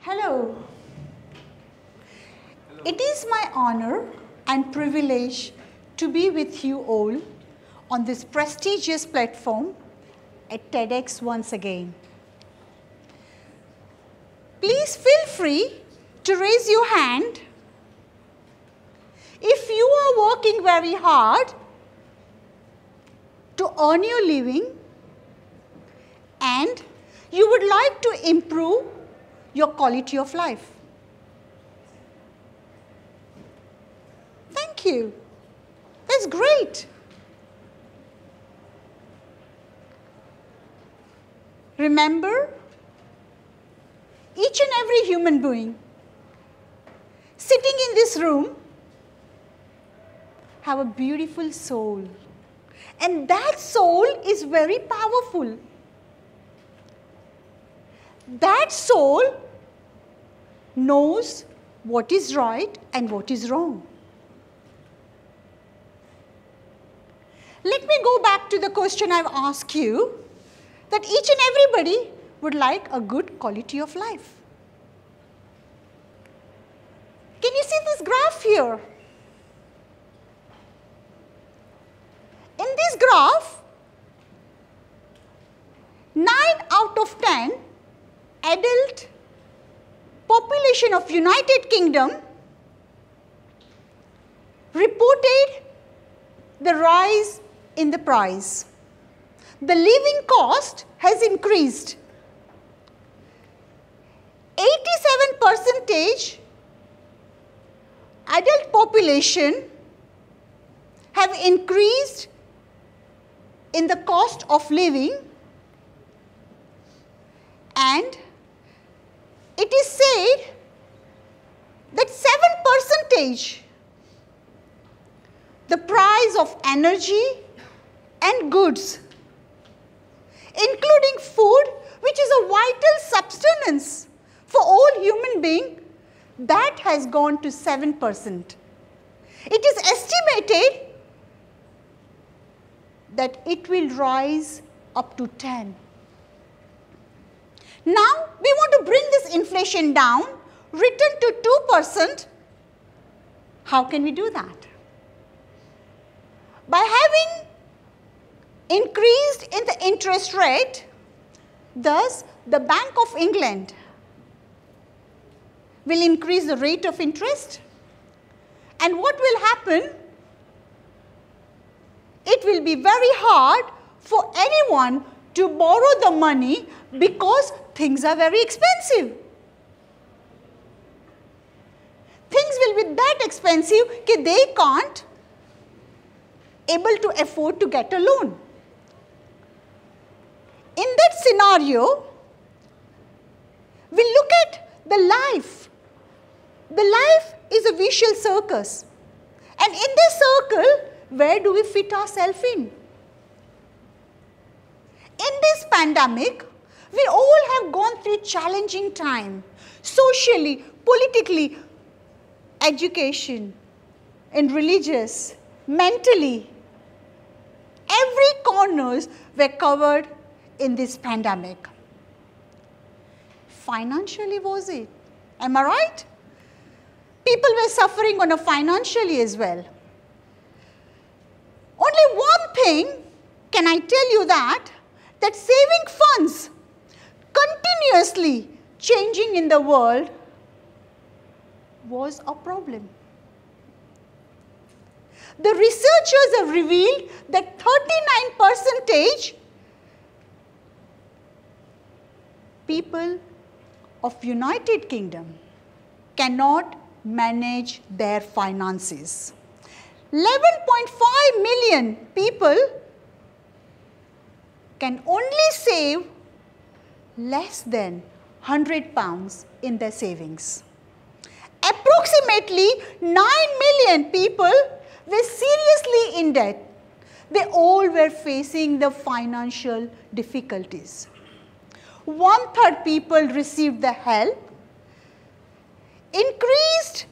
Hello. It is my honor and privilege to be with you all on this prestigious platform at TEDx once again. Please feel free to raise your hand if you are working very hard to earn your living and you would like to improve your quality of life. Thank you. That's great. Remember, each and every human being sitting in this room have a beautiful soul, and that soul is very powerful. That soul knows what is right and what is wrong. Let me go back to the question I've asked you, that each and everybody would like a good quality of life. Can you see this graph here? In this graph, 9 out of 10 adult population of United Kingdom reported the rise in the price. The living cost has increased. 87% adult population have increased in the cost of living, and it is said that 7% the price of energy and goods, including food, which is a vital sustenance for all human beings, that has gone to 7%. It is estimated that it will rise up to 10. Now, we want to bring this inflation down, return to 2%. How can we do that? By having increased in the interest rate, thus the Bank of England will increase the rate of interest, and what will happen? It will be very hard for anyone to borrow the money because things are very expensive. Things will be that expensive that they can't able to afford to get a loan. In that scenario, we look at the life. The life is a vicious circus, and in this circle, where do we fit ourselves in? In this pandemic, we all have gone through challenging time, socially, politically, education, and religious, mentally. Every corners were covered in this pandemic. Financially, was it? Am I right? People were suffering on a financially as well. Only one thing can I tell you, that saving funds continuously changing in the world was a problem. The researchers have revealed that 39% people of United Kingdom cannot manage their finances. 11.5 million people can only save less than £100 in their savings. Approximately 9 million people were seriously in debt. They all were facing the financial difficulties. 1/3 people received the help. Increased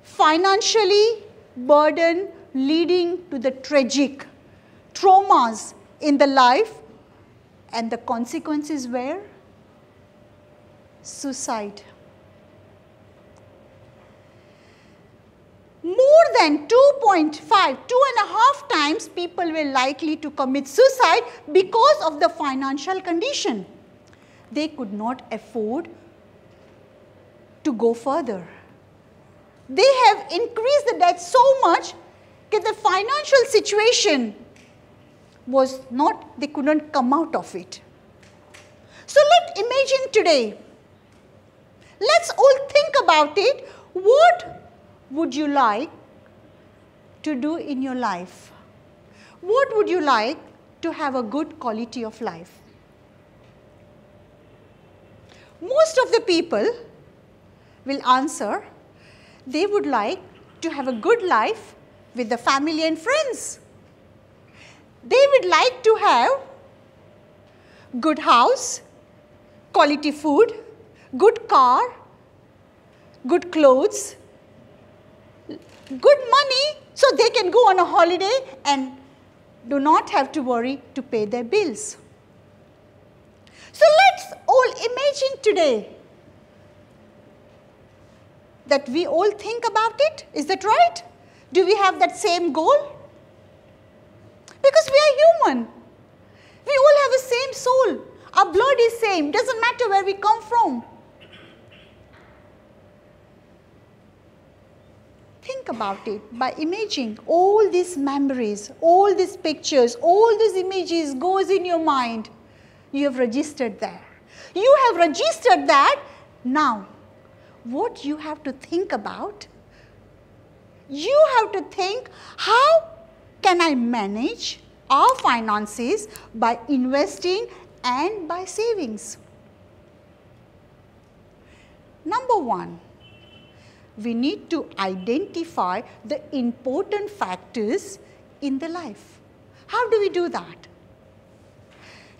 financially burden leading to the tragic traumas in the life, and the consequences were suicide, than 2.5, 2.5 times people were likely to commit suicide because of the financial condition. They could not afford to go further. They have increased the debt so much that the financial situation was not, they couldn't come out of it. So let's imagine today. Let's all think about it. What would you like to do in your life? What would you like to have a good quality of life? Most of the people will answer, they would like to have a good life with the family and friends. They would like to have good house, quality food, good car, good clothes, good money so they can go on a holiday and do not have to worry to pay their bills. So let's all imagine today that we all think about it. Is that right? Do we have that same goal? Because we are human. We all have the same soul. Our blood is same. Doesn't matter where we come from. Think about it by imaging all these memories, all these pictures, all these images goes in your mind. You have registered there. You have registered that. Now, what you have to think about, you have to think, how can I manage our finances by investing and by savings? Number one, we need to identify the important factors in the life. How do we do that?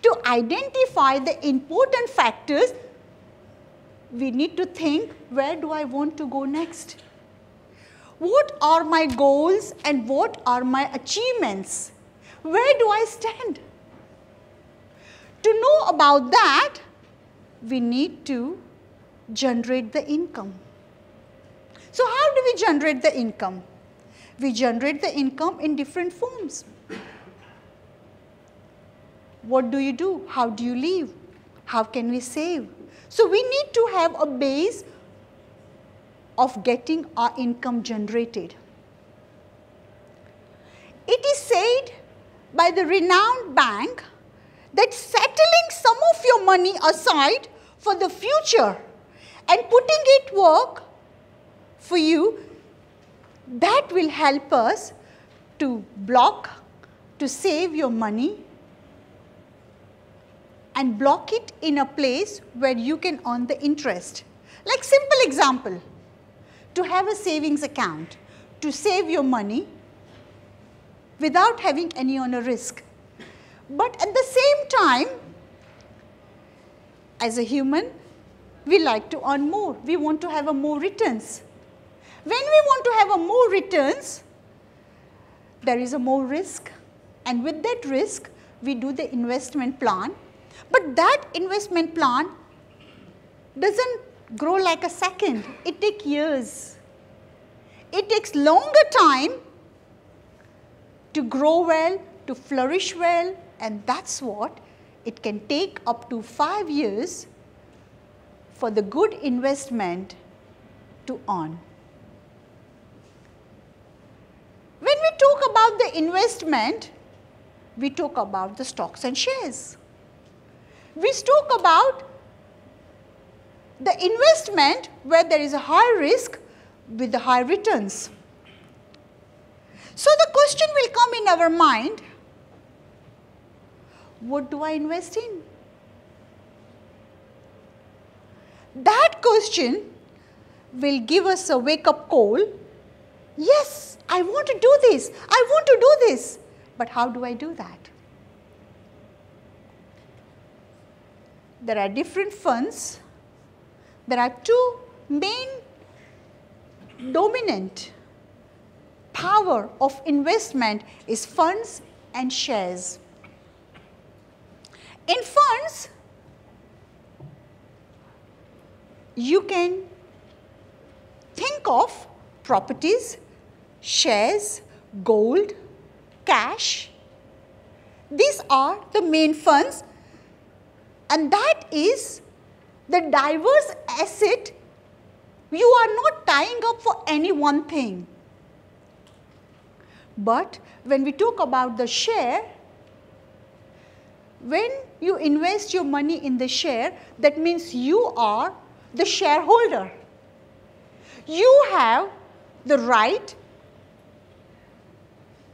To identify the important factors, we need to think, where do I want to go next? What are my goals and what are my achievements? Where do I stand? To know about that, we need to generate the income. So how do we generate the income? We generate the income in different forms. What do you do? How do you live? How can we save? So we need to have a base of getting our income generated. It is said by the renowned bank that settling some of your money aside for the future and putting it work for you, that will help us to block, to save your money and block it in a place where you can earn the interest. Like simple example, to have a savings account, to save your money without having any on a risk. But at the same time, as a human, we like to earn more. We want to have a more returns. When we want to have a more returns, there is a more risk, and with that risk, we do the investment plan. But that investment plan doesn't grow like a second. It takes years. It takes longer time to grow well, to flourish well, and that's what it can take up to 5 years for the good investment to earn. When we talk about the investment, we talk about the stocks and shares. We talk about the investment where there is a high risk with the high returns. So the question will come in our mind, what do I invest in? That question will give us a wake-up call. Yes, I want to do this. I want to do this. But how do I do that? There are different funds. There are two main dominant power of investment is funds and shares. In funds, you can think of properties, shares, gold, cash. These are the main funds, and that is the diverse asset. You are not tying up for any one thing. But when we talk about the share, when you invest your money in the share, that means you are the shareholder. You have the right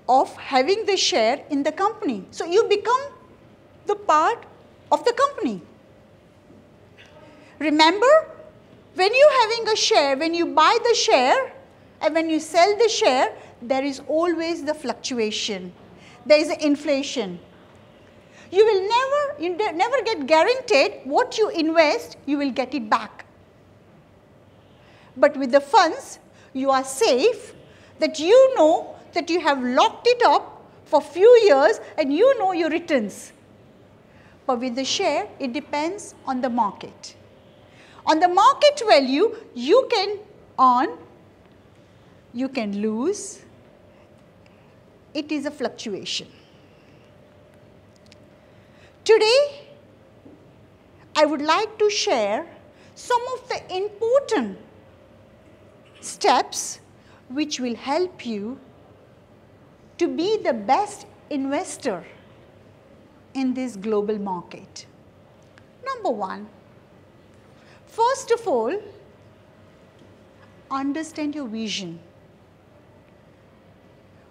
of having the share in the company. So you become the part of the company. Remember, when you are having a share, when you buy the share and when you sell the share, there is always the fluctuation. There is inflation. You will never get guaranteed what you invest, you will get it back. But with the funds, you are safe, that you know that you have locked it up for few years and you know your returns. But with the share, it depends on the market. On the market value, you can earn, you can lose. It is a fluctuation. Today, I would like to share some of the important steps which will help you to be the best investor in this global market. Number one, first of all, understand your vision.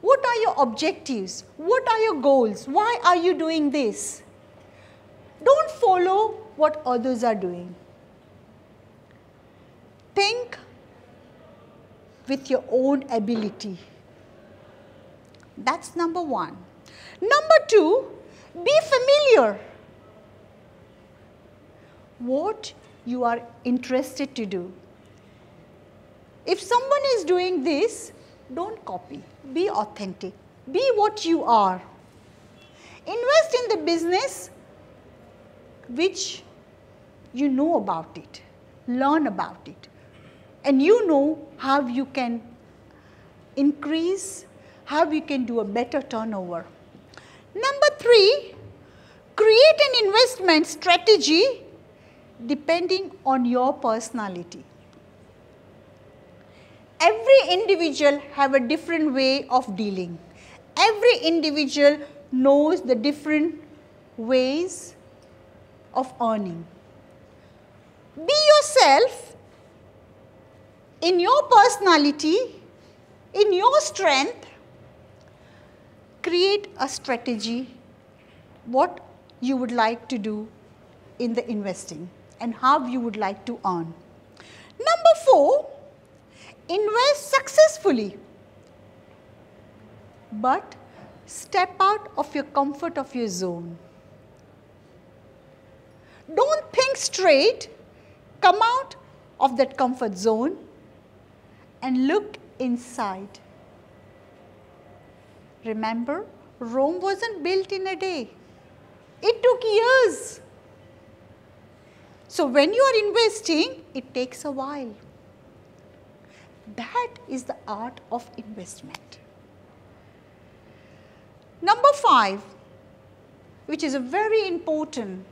What are your objectives? What are your goals? Why are you doing this? Don't follow what others are doing. Think with your own ability. That's number one. Number two, be familiar what you are interested to do. If someone is doing this, don't copy. Be authentic. Be what you are. Invest in the business which you know about it. Learn about it. And you know how you can increase, how you can do a better turnover. Number three, create an investment strategy depending on your personality. Every individual have a different way of dealing. Every individual knows the different ways of earning. Be yourself in your personality, in your strength. Create a strategy, what you would like to do in the investing and how you would like to earn. Number four, invest successfully, but step out of your comfort of your zone. Don't think straight, come out of that comfort zone and look inside. Remember, Rome wasn't built in a day. It took years. So when you are investing, it takes a while. That is the art of investment. Number five, which is a very important,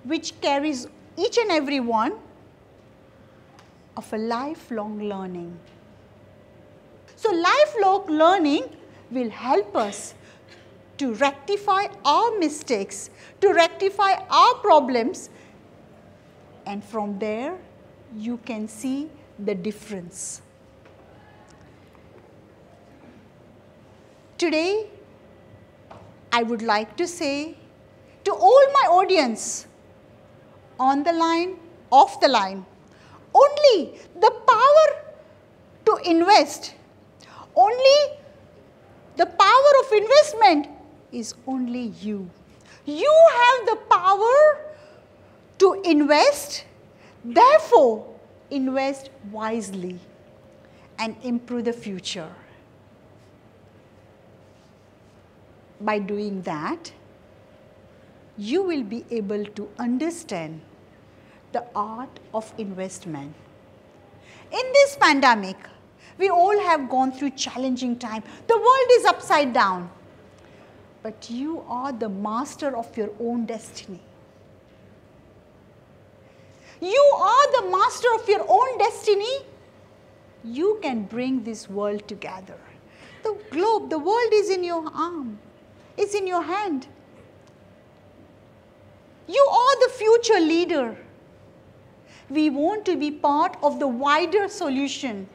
which carries each and every one, of a lifelong learning. So lifelong learning will help us to rectify our mistakes, to rectify our problems, and from there you can see the difference. Today, I would like to say to all my audience, on the line, off the line, only the power to invest, only the power of investment is only you. You have the power to invest, therefore invest wisely and improve the future. By doing that, you will be able to understand the art of investment. In this pandemic, We all have gone through challenging time. The world is upside down. But you are the master of your own destiny. You are the master of your own destiny. You can bring this world together. The globe, the world is in your arm, is in your hand. You are the future leader. We want to be part of the wider solution,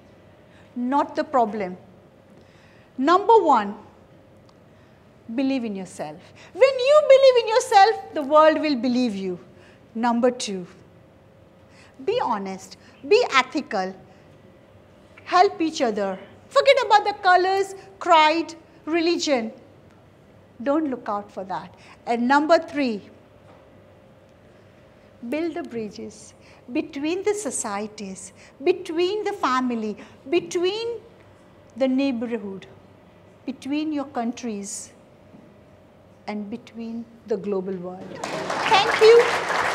not the problem. Number one, believe in yourself. When you believe in yourself, the world will believe you. Number two, be honest, be ethical, help each other. Forget about the colors, creed, religion. Don't look out for that. And number three, build the bridges between the societies, between the family, between the neighborhood, between your countries, and between the global world. Thank you.